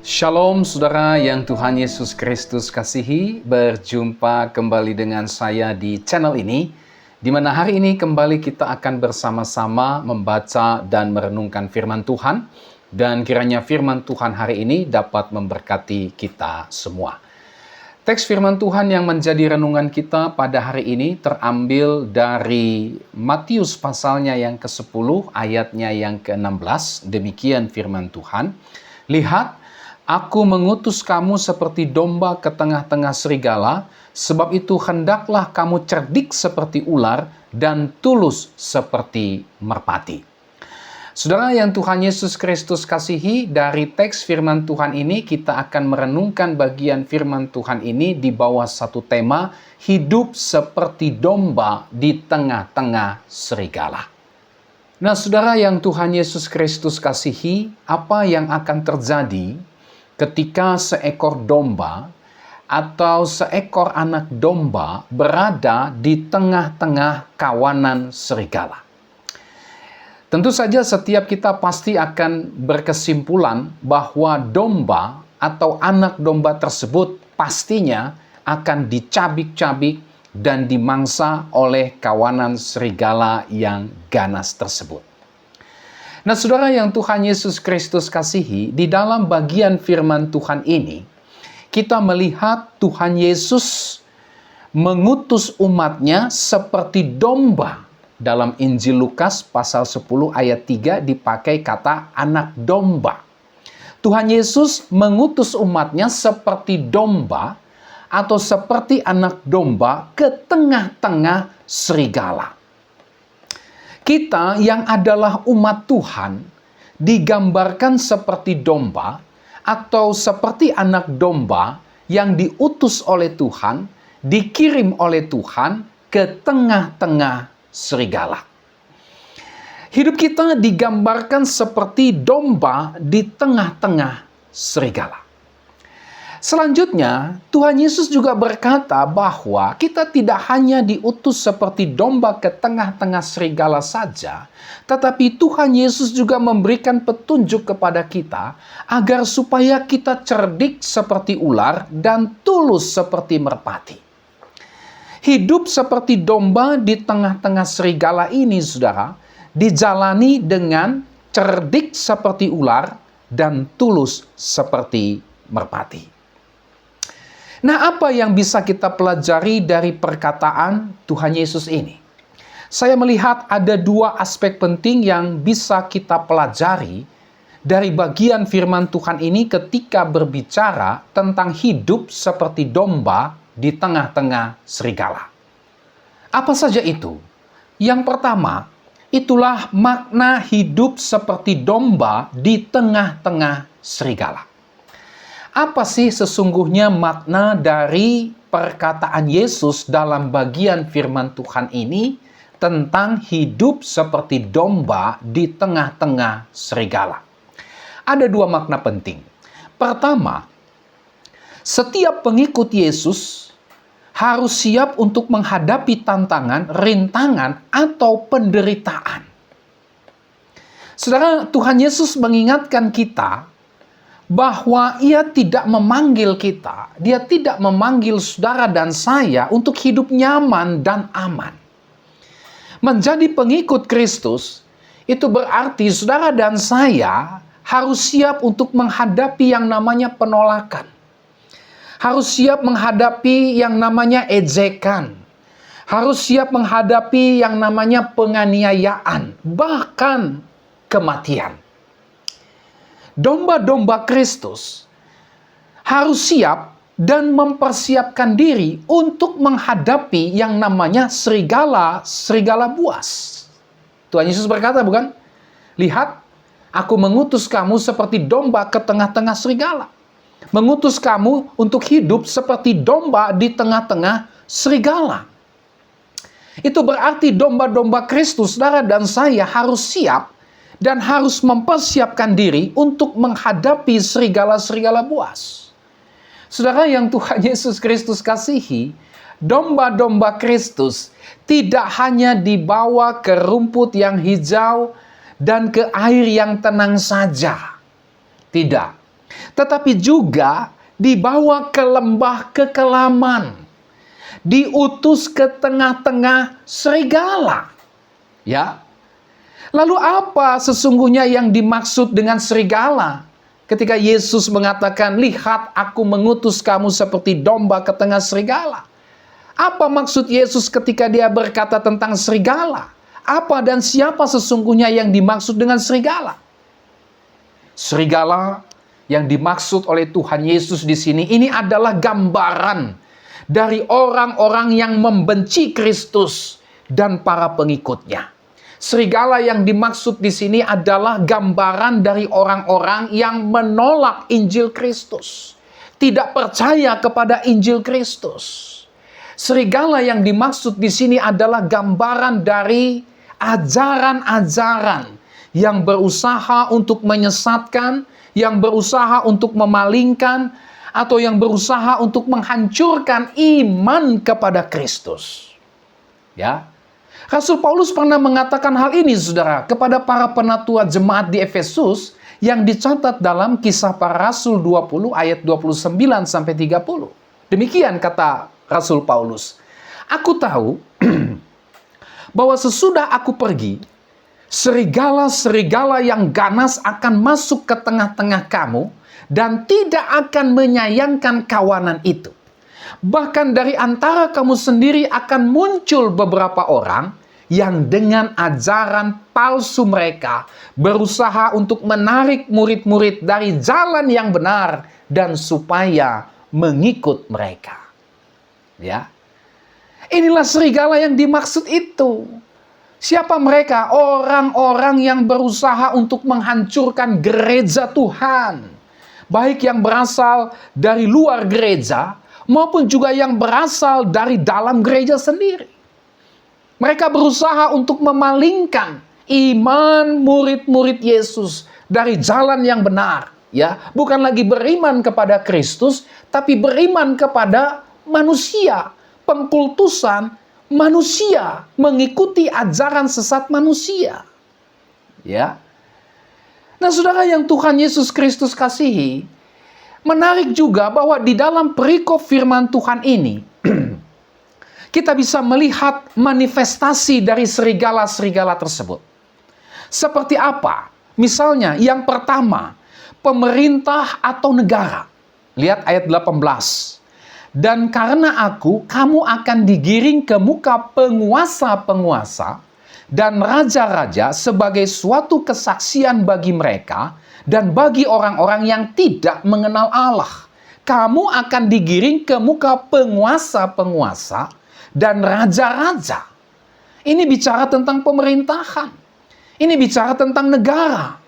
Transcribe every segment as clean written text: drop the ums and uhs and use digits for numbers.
Shalom saudara yang Tuhan Yesus Kristus kasihi, berjumpa kembali dengan saya di channel ini, di mana hari ini kembali kita akan bersama-sama membaca dan merenungkan firman Tuhan, dan kiranya firman Tuhan hari ini dapat memberkati kita semua. Teks firman Tuhan yang menjadi renungan kita pada hari ini terambil dari Matius pasalnya yang ke-10, ayatnya yang ke-16, demikian firman Tuhan. Lihat, Aku mengutus kamu seperti domba ke tengah-tengah serigala, sebab itu hendaklah kamu cerdik seperti ular dan tulus seperti merpati. Saudara yang Tuhan Yesus Kristus kasihi, dari teks firman Tuhan ini kita akan merenungkan bagian firman Tuhan ini di bawah satu tema, hidup seperti domba di tengah-tengah serigala. Nah, saudara yang Tuhan Yesus Kristus kasihi, apa yang akan terjadi ketika seekor domba atau seekor anak domba berada di tengah-tengah kawanan serigala? Tentu saja setiap kita pasti akan berkesimpulan bahwa domba atau anak domba tersebut pastinya akan dicabik-cabik dan dimangsa oleh kawanan serigala yang ganas tersebut. Nah, saudara yang Tuhan Yesus Kristus kasihi, di dalam bagian firman Tuhan ini, kita melihat Tuhan Yesus mengutus umatnya seperti domba. Dalam Injil Lukas pasal 10 ayat 3 dipakai kata anak domba. Tuhan Yesus mengutus umatnya seperti domba atau seperti anak domba ke tengah-tengah serigala. Kita yang adalah umat Tuhan digambarkan seperti domba atau seperti anak domba yang diutus oleh Tuhan, dikirim oleh Tuhan ke tengah-tengah serigala. Hidup kita digambarkan seperti domba di tengah-tengah serigala. Selanjutnya, Tuhan Yesus juga berkata bahwa kita tidak hanya diutus seperti domba ke tengah-tengah serigala saja, tetapi Tuhan Yesus juga memberikan petunjuk kepada kita agar supaya kita cerdik seperti ular dan tulus seperti merpati. Hidup seperti domba di tengah-tengah serigala ini, saudara, dijalani dengan cerdik seperti ular dan tulus seperti merpati. Nah, apa yang bisa kita pelajari dari perkataan Tuhan Yesus ini? Saya melihat ada dua aspek penting yang bisa kita pelajari dari bagian firman Tuhan ini ketika berbicara tentang hidup seperti domba di tengah-tengah serigala. Apa saja itu? Yang pertama, itulah makna hidup seperti domba di tengah-tengah serigala. Apa sih sesungguhnya makna dari perkataan Yesus dalam bagian firman Tuhan ini tentang hidup seperti domba di tengah-tengah serigala? Ada dua makna penting. Pertama, setiap pengikut Yesus harus siap untuk menghadapi tantangan, rintangan, atau penderitaan. Saudara, Tuhan Yesus mengingatkan kita bahwa Ia tidak memanggil kita, Dia tidak memanggil saudara dan saya untuk hidup nyaman dan aman. Menjadi pengikut Kristus, itu berarti saudara dan saya harus siap untuk menghadapi yang namanya penolakan. Harus siap menghadapi yang namanya ejekan. Harus siap menghadapi yang namanya penganiayaan, bahkan kematian. Domba-domba Kristus harus siap dan mempersiapkan diri untuk menghadapi yang namanya serigala buas. Tuhan Yesus berkata, bukan? Lihat, aku mengutus kamu seperti domba ke tengah-tengah serigala. Mengutus kamu untuk hidup seperti domba di tengah-tengah serigala. Itu berarti domba-domba Kristus, saudara dan saya harus siap dan harus mempersiapkan diri untuk menghadapi serigala-serigala buas. Saudara yang Tuhan Yesus Kristus kasihi, domba-domba Kristus tidak hanya dibawa ke rumput yang hijau dan ke air yang tenang saja. Tidak. tetapi juga dibawa ke lembah kekelaman, diutus ke tengah-tengah serigala. Ya. Lalu apa sesungguhnya yang dimaksud dengan serigala? Ketika Yesus mengatakan, "Lihat, aku mengutus kamu seperti domba ke tengah serigala." Apa maksud Yesus ketika dia berkata tentang serigala? Apa dan siapa sesungguhnya yang dimaksud dengan serigala? Serigala yang dimaksud oleh Tuhan Yesus di sini, ini adalah gambaran dari orang-orang yang membenci Kristus dan para pengikutnya. Serigala yang dimaksud di sini adalah gambaran dari orang-orang yang menolak Injil Kristus, tidak percaya kepada Injil Kristus. Serigala yang dimaksud di sini adalah gambaran dari ajaran-ajaran yang berusaha untuk menyesatkan, yang berusaha untuk memalingkan, atau yang berusaha untuk menghancurkan iman kepada Kristus. Ya, Rasul Paulus pernah mengatakan hal ini, saudara, kepada para penatua jemaat di Efesus yang dicatat dalam Kisah Para Rasul 20 ayat 29 sampai 30. Demikian kata Rasul Paulus, "Aku tahu bahwa sesudah aku pergi, serigala-serigala yang ganas akan masuk ke tengah-tengah kamu dan tidak akan menyayangkan kawanan itu. Bahkan dari antara kamu sendiri akan muncul beberapa orang yang dengan ajaran palsu mereka berusaha untuk menarik murid-murid dari jalan yang benar dan supaya mengikut mereka." Ya. Inilah serigala yang dimaksud itu. Siapa mereka? Orang-orang yang berusaha untuk menghancurkan gereja Tuhan. Baik yang berasal dari luar gereja, maupun juga yang berasal dari dalam gereja sendiri. Mereka berusaha untuk memalingkan iman murid-murid Yesus dari jalan yang benar. Ya, bukan lagi beriman kepada Kristus, tapi beriman kepada manusia, pengkultusan manusia, mengikuti ajaran sesat manusia. Ya. Nah, saudara yang Tuhan Yesus Kristus kasihi, menarik juga bahwa di dalam perikop firman Tuhan ini, kita bisa melihat manifestasi dari serigala-serigala tersebut. Seperti apa? Misalnya, yang pertama, pemerintah atau negara. Lihat ayat 18. "Dan karena aku, kamu akan digiring ke muka penguasa-penguasa dan raja-raja sebagai suatu kesaksian bagi mereka dan bagi orang-orang yang tidak mengenal Allah." Kamu akan digiring ke muka penguasa-penguasa dan raja-raja. Ini bicara tentang pemerintahan. Ini bicara tentang negara.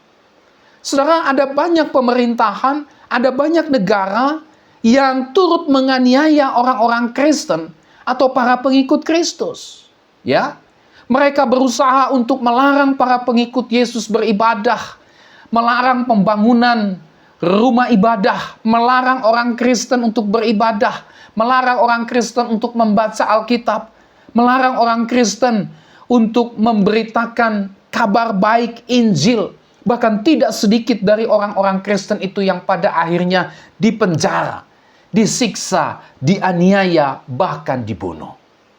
Saudara, ada banyak pemerintahan, ada banyak negara yang turut menganiaya orang-orang Kristen atau para pengikut Kristus. Ya, mereka berusaha untuk melarang para pengikut Yesus beribadah, melarang pembangunan rumah ibadah, melarang orang Kristen untuk beribadah, melarang orang Kristen untuk membaca Alkitab, melarang orang Kristen untuk memberitakan kabar baik Injil. Bahkan tidak sedikit dari orang-orang Kristen itu yang pada akhirnya dipenjara, disiksa, dianiaya, bahkan dibunuh.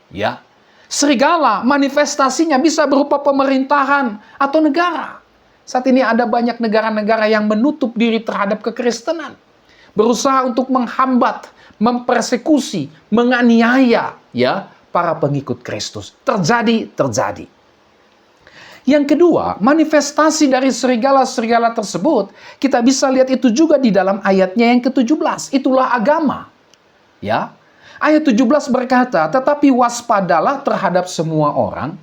Ya. Serigala manifestasinya bisa berupa pemerintahan atau negara. Saat ini ada banyak negara-negara yang menutup diri terhadap kekristenan, berusaha untuk menghambat, mempersekusi, menganiaya ya para pengikut Kristus. Terjadi. Yang kedua, manifestasi dari serigala-serigala tersebut, kita bisa lihat itu juga di dalam ayatnya yang ke-17. Itulah agama. Ya. Ayat 17 berkata, "Tetapi waspadalah terhadap semua orang,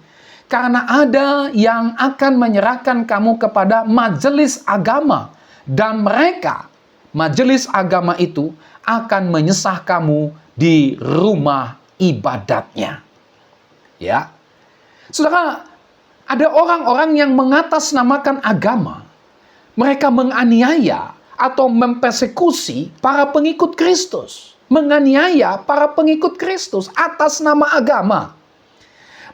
karena ada yang akan menyerahkan kamu kepada majelis agama, dan mereka, majelis agama itu, akan menyesah kamu di rumah ibadatnya." Ya. Saudara, ada orang-orang yang mengatasnamakan agama. Mereka menganiaya atau mempersekusi para pengikut Kristus. Menganiaya para pengikut Kristus atas nama agama.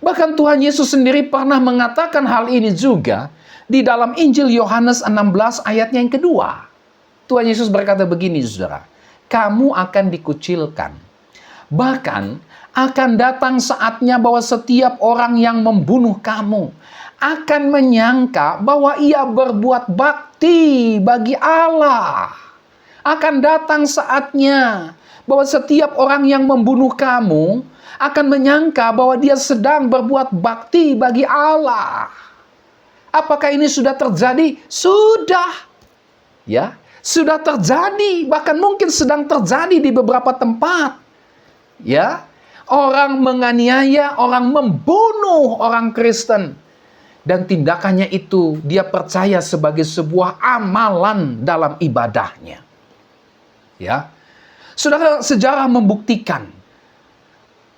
Bahkan Tuhan Yesus sendiri pernah mengatakan hal ini juga di dalam Injil Yohanes 16 ayatnya yang kedua. Tuhan Yesus berkata begini, saudara, kamu akan dikucilkan. Bahkan akan datang saatnya bahwa setiap orang yang membunuh kamu akan menyangka bahwa ia berbuat bakti bagi Allah. Akan datang saatnya bahwa setiap orang yang membunuh kamu akan menyangka bahwa dia sedang berbuat bakti bagi Allah. Apakah ini sudah terjadi? Sudah. Ya, sudah terjadi, bahkan mungkin sedang terjadi di beberapa tempat. Ya, orang menganiaya, orang membunuh orang Kristen. Dan tindakannya itu dia percaya sebagai sebuah amalan dalam ibadahnya. Ya. Saudara, sejarah membuktikan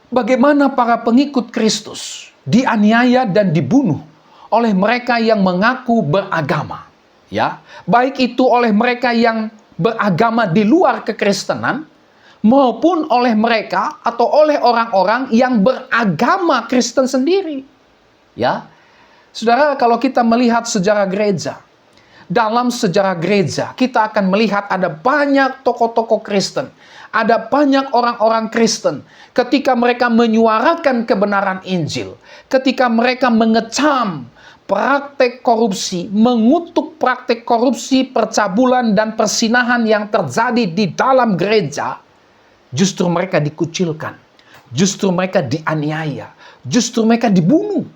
bagaimana para pengikut Kristus dianiaya dan dibunuh oleh mereka yang mengaku beragama. Ya, baik itu oleh mereka yang beragama di luar kekristenan maupun oleh mereka atau oleh orang-orang yang beragama Kristen sendiri. Ya. Saudara, kalau kita melihat sejarah gereja, dalam sejarah gereja kita akan melihat ada banyak tokoh-tokoh Kristen, ada banyak orang-orang Kristen ketika mereka menyuarakan kebenaran Injil, ketika mereka mengecam praktek korupsi, mengutuk praktek korupsi, percabulan, dan persinahan yang terjadi di dalam gereja, justru mereka dikucilkan, justru mereka dianiaya, justru mereka dibunuh.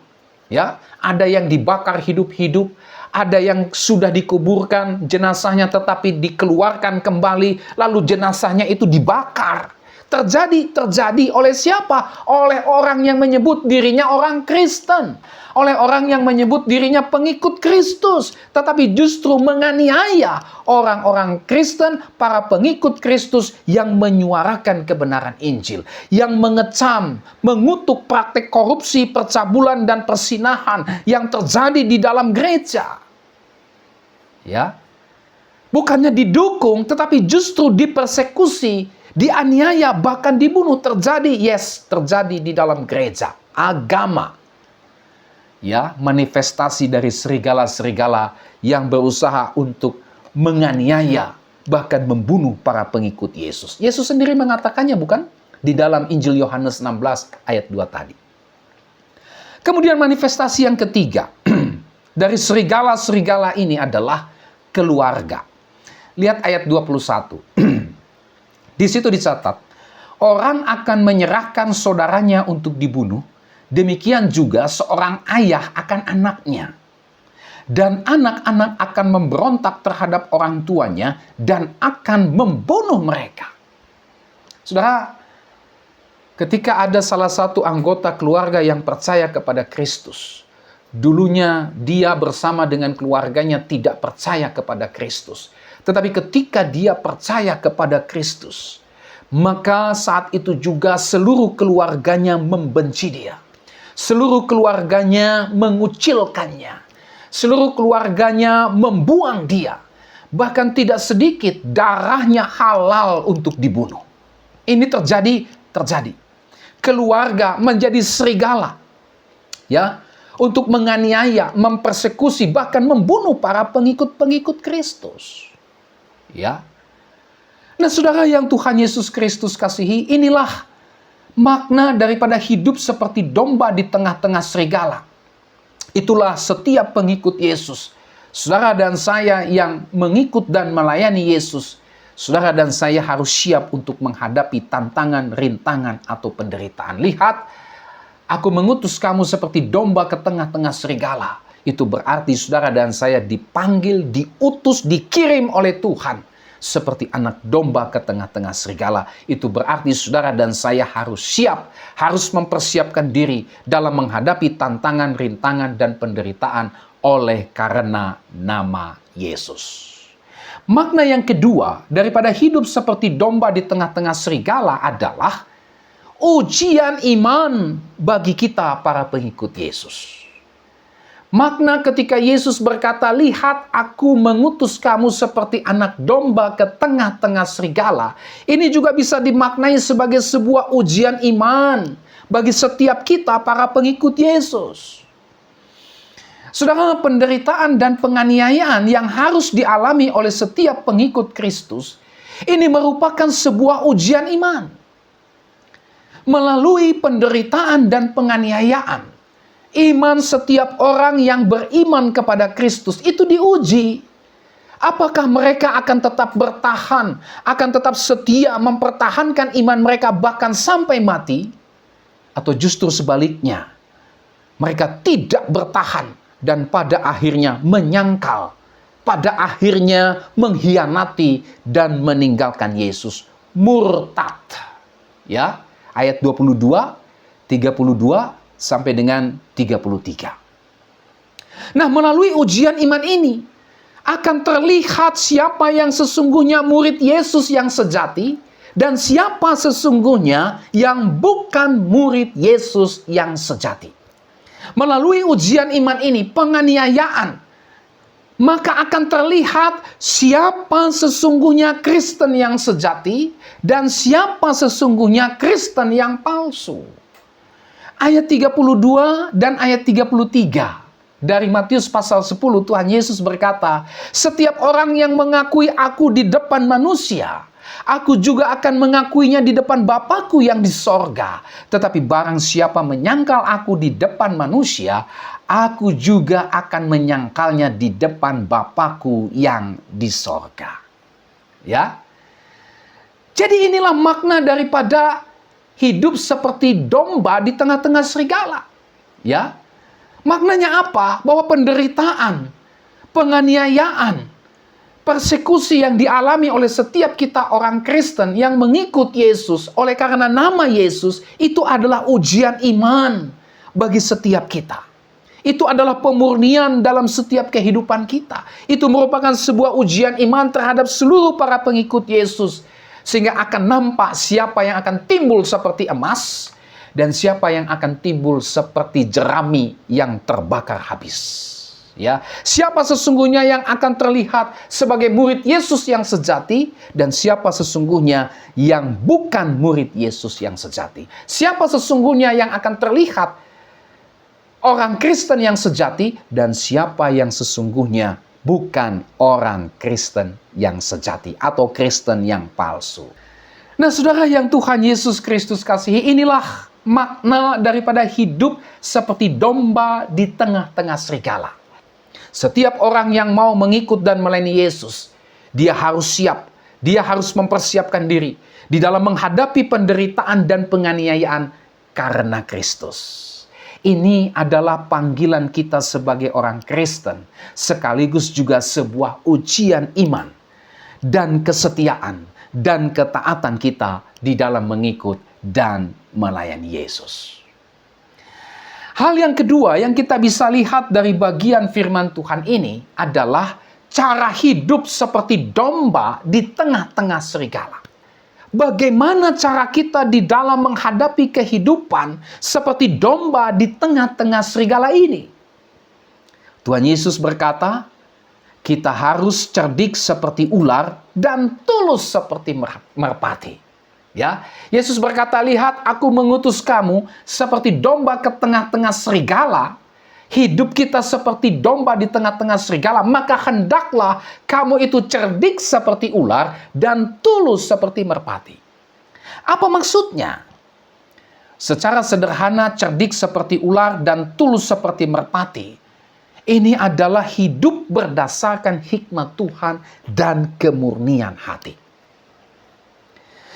Ya, ada yang dibakar hidup-hidup, ada yang sudah dikuburkan jenazahnya tetapi dikeluarkan kembali, lalu jenazahnya itu dibakar. Terjadi oleh siapa? Oleh orang yang menyebut dirinya orang Kristen. Oleh orang yang menyebut dirinya pengikut Kristus. Tetapi justru menganiaya orang-orang Kristen, para pengikut Kristus yang menyuarakan kebenaran Injil. Yang mengecam, mengutuk praktek korupsi, percabulan, dan persinahan yang terjadi di dalam gereja. Ya, bukannya didukung, tetapi justru dipersekusi, dianiaya, bahkan dibunuh. Terjadi di dalam gereja, agama. Ya, manifestasi dari serigala-serigala yang berusaha untuk menganiaya, bahkan membunuh para pengikut Yesus. Yesus sendiri mengatakannya, bukan? Di dalam Injil Yohanes 16 ayat 2 tadi. Kemudian manifestasi yang ketiga dari serigala-serigala ini adalah keluarga. Lihat ayat 21. Di situ dicatat, orang akan menyerahkan saudaranya untuk dibunuh, demikian juga seorang ayah akan anaknya. Dan anak-anak akan memberontak terhadap orang tuanya dan akan membunuh mereka. Saudara, ketika ada salah satu anggota keluarga yang percaya kepada Kristus, dulunya dia bersama dengan keluarganya tidak percaya kepada Kristus. Tetapi ketika dia percaya kepada Kristus, maka saat itu juga seluruh keluarganya membenci dia. Seluruh keluarganya mengucilkannya. Seluruh keluarganya membuang dia. Bahkan tidak sedikit darahnya halal untuk dibunuh. Ini terjadi. Keluarga menjadi serigala. Ya, untuk menganiaya, mempersekusi, bahkan membunuh para pengikut-pengikut Kristus. Ya. Nah, saudara yang Tuhan Yesus Kristus kasihi, inilah makna daripada hidup seperti domba di tengah-tengah serigala. Itulah setiap pengikut Yesus. Saudara dan saya yang mengikut dan melayani Yesus, saudara dan saya harus siap untuk menghadapi tantangan, rintangan, atau penderitaan. Lihat, aku mengutus kamu seperti domba ke tengah-tengah serigala. Itu berarti saudara dan saya dipanggil, diutus, dikirim oleh Tuhan seperti anak domba ke tengah-tengah serigala. Itu berarti saudara dan saya harus siap, harus mempersiapkan diri dalam menghadapi tantangan, rintangan, dan penderitaan oleh karena nama Yesus. Makna yang kedua daripada hidup seperti domba di tengah-tengah serigala adalah ujian iman bagi kita para pengikut Yesus. Makna ketika Yesus berkata, lihat aku mengutus kamu seperti anak domba ke tengah-tengah serigala. Ini juga bisa dimaknai sebagai sebuah ujian iman bagi setiap kita para pengikut Yesus. Saudara, penderitaan dan penganiayaan yang harus dialami oleh setiap pengikut Kristus, ini merupakan sebuah ujian iman. Melalui penderitaan dan penganiayaan, iman setiap orang yang beriman kepada Kristus itu diuji. Apakah mereka akan tetap bertahan, akan tetap setia mempertahankan iman mereka bahkan sampai mati? Atau justru sebaliknya, mereka tidak bertahan dan pada akhirnya menyangkal, pada akhirnya mengkhianati dan meninggalkan Yesus, murtad. Ya, ayat 22, 32 sampai dengan 33. Nah, melalui ujian iman ini akan terlihat siapa yang sesungguhnya murid Yesus yang sejati dan siapa sesungguhnya yang bukan murid Yesus yang sejati. Melalui ujian iman ini, penganiayaan, maka akan terlihat siapa sesungguhnya Kristen yang sejati dan siapa sesungguhnya Kristen yang palsu. Ayat 32 dan ayat 33 dari Matius pasal 10, Tuhan Yesus berkata, "Setiap orang yang mengakui aku di depan manusia, aku juga akan mengakuinya di depan Bapa-Ku yang di sorga. Tetapi barang siapa menyangkal aku di depan manusia, aku juga akan menyangkalnya di depan Bapa-Ku yang di sorga." Ya. Jadi inilah makna daripada hidup seperti domba di tengah-tengah serigala. Ya. Maknanya apa? Bahwa penderitaan, penganiayaan, persekusi yang dialami oleh setiap kita orang Kristen yang mengikut Yesus oleh karena nama Yesus, itu adalah ujian iman bagi setiap kita. Itu adalah pemurnian dalam setiap kehidupan kita. Itu merupakan sebuah ujian iman terhadap seluruh para pengikut Yesus. Sehingga akan nampak siapa yang akan timbul seperti emas dan siapa yang akan timbul seperti jerami yang terbakar habis. Ya, siapa sesungguhnya yang akan terlihat sebagai murid Yesus yang sejati dan siapa sesungguhnya yang bukan murid Yesus yang sejati. Siapa sesungguhnya yang akan terlihat orang Kristen yang sejati dan siapa yang sesungguhnya bukan orang Kristen yang sejati atau Kristen yang palsu. Nah, saudara yang Tuhan Yesus Kristus kasihi, inilah makna daripada hidup seperti domba di tengah-tengah serigala. Setiap orang yang mau mengikut dan melayani Yesus, dia harus siap, dia harus mempersiapkan diri di dalam menghadapi penderitaan dan penganiayaan karena Kristus. Ini adalah panggilan kita sebagai orang Kristen, sekaligus juga sebuah ujian iman dan kesetiaan dan ketaatan kita di dalam mengikut dan melayani Yesus. Hal yang kedua yang kita bisa lihat dari bagian firman Tuhan ini adalah cara hidup seperti domba di tengah-tengah serigala. Bagaimana cara kita di dalam menghadapi kehidupan seperti domba di tengah-tengah serigala ini? Tuhan Yesus berkata, kita harus cerdik seperti ular dan tulus seperti merpati. Ya, Yesus berkata, "Lihat, aku mengutus kamu seperti domba ke tengah-tengah serigala." Hidup kita seperti domba di tengah-tengah serigala, maka hendaklah kamu itu cerdik seperti ular dan tulus seperti merpati. Apa maksudnya? Secara sederhana, cerdik seperti ular dan tulus seperti merpati, ini adalah hidup berdasarkan hikmat Tuhan dan kemurnian hati.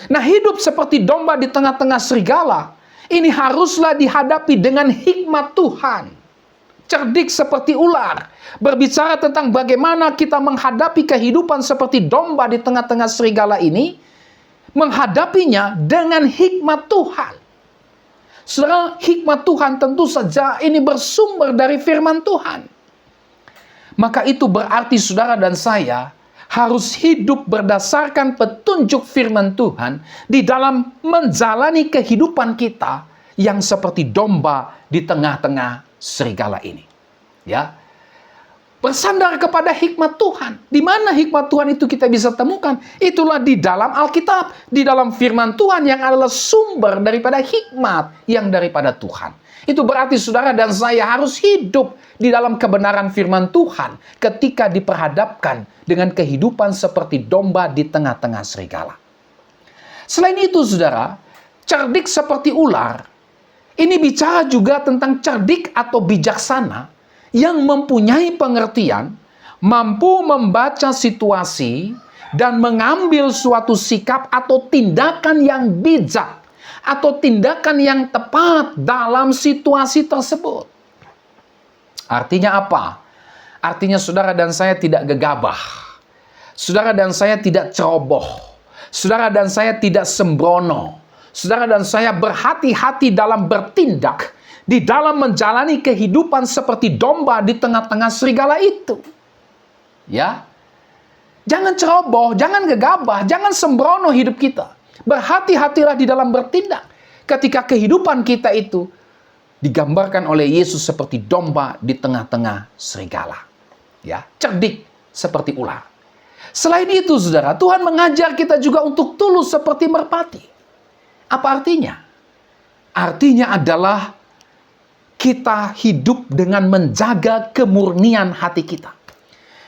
Nah, hidup seperti domba di tengah-tengah serigala, ini haruslah dihadapi dengan hikmat Tuhan. Cerdik seperti ular, berbicara tentang bagaimana kita menghadapi kehidupan seperti domba di tengah-tengah serigala ini, menghadapinya dengan hikmat Tuhan. Saudara, hikmat Tuhan tentu saja ini bersumber dari firman Tuhan. Maka itu berarti saudara dan saya harus hidup berdasarkan petunjuk firman Tuhan di dalam menjalani kehidupan kita yang seperti domba di tengah-tengah serigala ini. Ya. bersandar kepada hikmat Tuhan. Di mana hikmat Tuhan itu kita bisa temukan? Itulah di dalam Alkitab, di dalam firman Tuhan yang adalah sumber daripada hikmat yang daripada Tuhan. Itu berarti saudara dan saya harus hidup di dalam kebenaran firman Tuhan ketika diperhadapkan dengan kehidupan seperti domba di tengah-tengah serigala. Selain itu saudara, cerdik seperti ular, ini bicara juga tentang cerdik atau bijaksana yang mempunyai pengertian, mampu membaca situasi, dan mengambil suatu sikap atau tindakan yang bijak, atau tindakan yang tepat dalam situasi tersebut. Artinya apa? Artinya saudara dan saya tidak gegabah. Saudara dan saya tidak ceroboh. Saudara dan saya tidak sembrono. Saudara dan saya berhati-hati dalam bertindak, di dalam menjalani kehidupan seperti domba di tengah-tengah serigala itu. Ya. Jangan ceroboh, jangan gegabah, jangan sembrono hidup kita. Berhati-hatilah di dalam bertindak ketika kehidupan kita itu digambarkan oleh Yesus seperti domba di tengah-tengah serigala. Ya, cerdik seperti ular. Selain itu, saudara, Tuhan mengajar kita juga untuk tulus seperti merpati. Apa artinya? Artinya adalah kita hidup dengan menjaga kemurnian hati kita.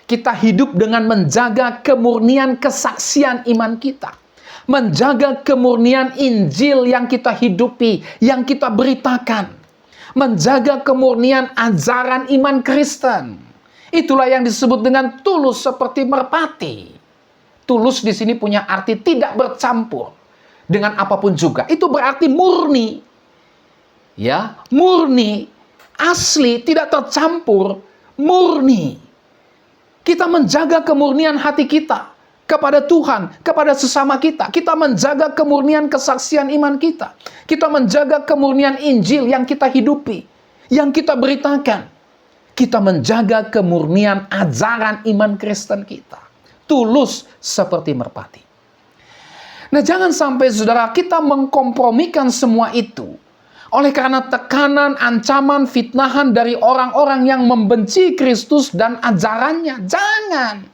Kita hidup dengan menjaga kemurnian kesaksian iman kita. Menjaga kemurnian Injil yang kita hidupi, yang kita beritakan. Menjaga kemurnian ajaran iman Kristen. Itulah yang disebut dengan tulus seperti merpati. Tulus di sini punya arti tidak bercampur dengan apapun juga. Itu berarti murni. Ya, murni, asli, tidak tercampur, murni. Kita menjaga kemurnian hati kita kepada Tuhan, kepada sesama kita. Kita menjaga kemurnian kesaksian iman kita. Kita menjaga kemurnian Injil yang kita hidupi, yang kita beritakan. Kita menjaga kemurnian ajaran iman Kristen kita. Tulus seperti merpati. Nah, jangan sampai saudara kita mengkompromikan semua itu oleh karena tekanan, ancaman, fitnahan dari orang-orang yang membenci Kristus dan ajarannya. Jangan.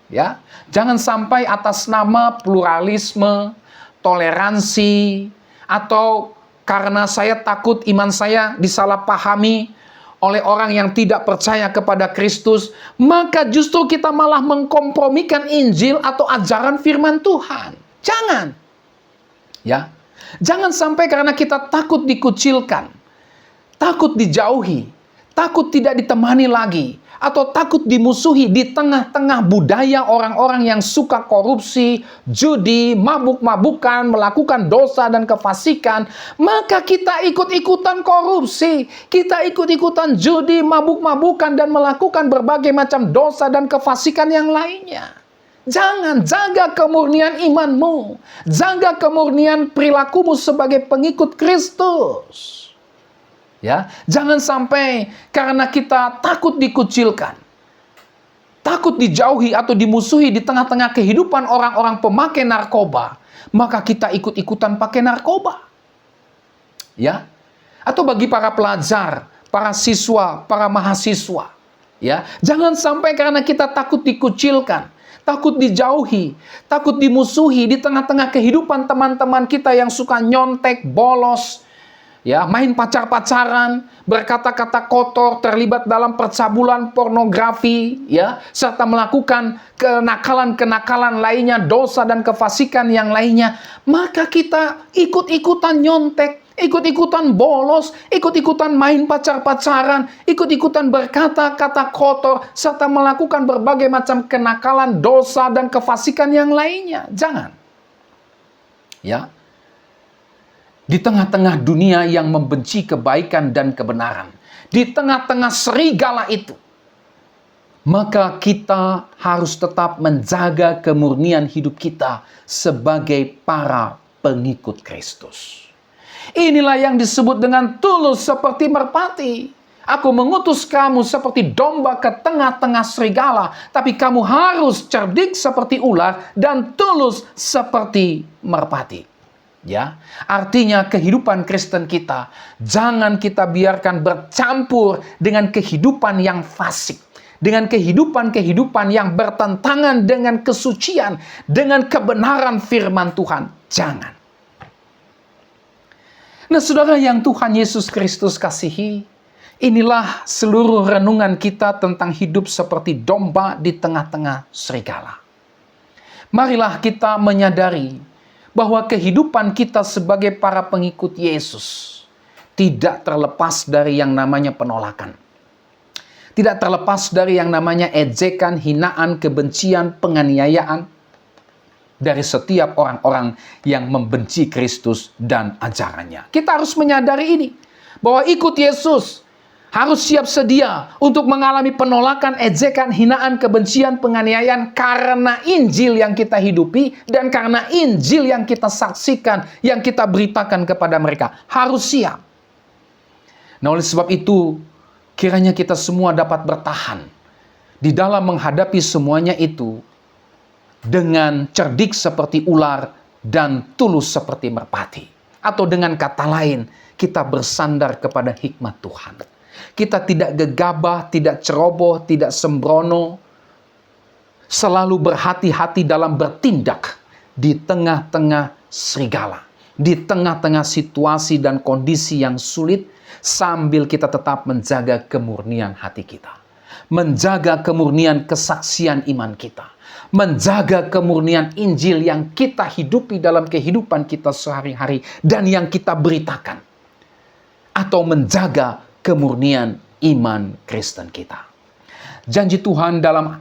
Ya, jangan sampai atas nama pluralisme, toleransi, atau karena saya takut iman saya disalahpahami oleh orang yang tidak percaya kepada Kristus, maka justru kita malah mengkompromikan Injil atau ajaran firman Tuhan. Jangan. Ya. Jangan sampai karena kita takut dikucilkan, takut dijauhi, takut tidak ditemani lagi, atau takut dimusuhi di tengah-tengah budaya orang-orang yang suka korupsi, judi, mabuk-mabukan, melakukan dosa dan kefasikan, maka kita ikut-ikutan korupsi, kita ikut-ikutan judi, mabuk-mabukan, dan melakukan berbagai macam dosa dan kefasikan yang lainnya. Jangan, jaga kemurnian imanmu. Jaga kemurnian perilakumu sebagai pengikut Kristus. Ya, jangan sampai karena kita takut dikucilkan, takut dijauhi atau dimusuhi di tengah-tengah kehidupan orang-orang pemakai narkoba, maka kita ikut-ikutan pakai narkoba. Ya. Atau bagi para pelajar, para siswa, para mahasiswa, ya, jangan sampai karena kita takut dikucilkan, takut dijauhi, takut dimusuhi di tengah-tengah kehidupan teman-teman kita yang suka nyontek, bolos, ya, main pacar-pacaran, berkata-kata kotor, terlibat dalam percabulan pornografi, ya, serta melakukan kenakalan-kenakalan lainnya, dosa dan kefasikan yang lainnya, maka kita ikut-ikutan nyontek, ikut-ikutan bolos, ikut-ikutan main pacar-pacaran, ikut-ikutan berkata-kata kotor, serta melakukan berbagai macam kenakalan, dosa, dan kefasikan yang lainnya. Jangan. Ya. Di tengah-tengah dunia yang membenci kebaikan dan kebenaran, di tengah-tengah serigala itu, maka kita harus tetap menjaga kemurnian hidup kita sebagai para pengikut Kristus. Inilah yang disebut dengan tulus seperti merpati. Aku mengutus kamu seperti domba ke tengah-tengah serigala, tapi kamu harus cerdik seperti ular dan tulus seperti merpati. Ya, artinya kehidupan Kristen kita jangan kita biarkan bercampur dengan kehidupan yang fasik, dengan kehidupan-kehidupan yang bertentangan dengan kesucian, dengan kebenaran firman Tuhan. Jangan. Nah, saudara yang Tuhan Yesus Kristus kasihi, inilah seluruh renungan kita tentang hidup seperti domba di tengah-tengah serigala. Marilah kita menyadari bahwa kehidupan kita sebagai para pengikut Yesus tidak terlepas dari yang namanya penolakan. Tidak terlepas dari yang namanya ejekan, hinaan, kebencian, penganiayaan dari setiap orang-orang yang membenci Kristus dan ajarannya. Kita harus menyadari ini, bahwa ikut Yesus harus siap sedia untuk mengalami penolakan, ejekan, hinaan, kebencian, penganiayaan karena Injil yang kita hidupi dan karena Injil yang kita saksikan, yang kita beritakan kepada mereka. Harus siap. Nah, oleh sebab itu, kiranya kita semua dapat bertahan di dalam menghadapi semuanya itu dengan cerdik seperti ular dan tulus seperti merpati. Atau dengan kata lain, kita bersandar kepada hikmat Tuhan. Kita tidak gegabah, tidak ceroboh, tidak sembrono, selalu berhati-hati dalam bertindak di tengah-tengah serigala, di tengah-tengah situasi dan kondisi yang sulit, sambil kita tetap menjaga kemurnian hati kita, menjaga kemurnian kesaksian iman kita, menjaga kemurnian Injil yang kita hidupi dalam kehidupan kita sehari-hari dan yang kita beritakan, atau menjaga kemurnian iman Kristen kita. Janji Tuhan dalam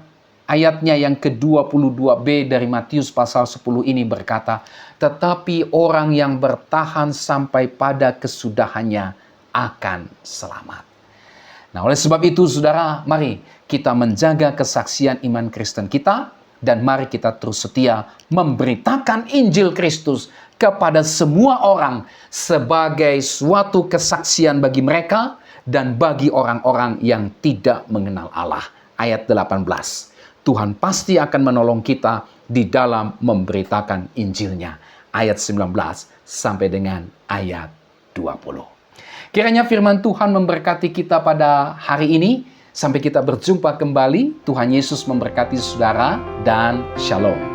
ayatnya yang ke-22b dari Matius pasal 10 ini berkata, "Tetapi orang yang bertahan sampai pada kesudahannya akan selamat." Nah, oleh sebab itu, saudara, mari kita menjaga kesaksian iman Kristen kita, dan mari kita terus setia memberitakan Injil Kristus kepada semua orang sebagai suatu kesaksian bagi mereka dan bagi orang-orang yang tidak mengenal Allah. Ayat 18, Tuhan pasti akan menolong kita di dalam memberitakan Injilnya. Ayat 19 sampai dengan ayat 20. Kiranya firman Tuhan memberkati kita pada hari ini. Sampai kita berjumpa kembali. Tuhan Yesus memberkati saudara dan shalom.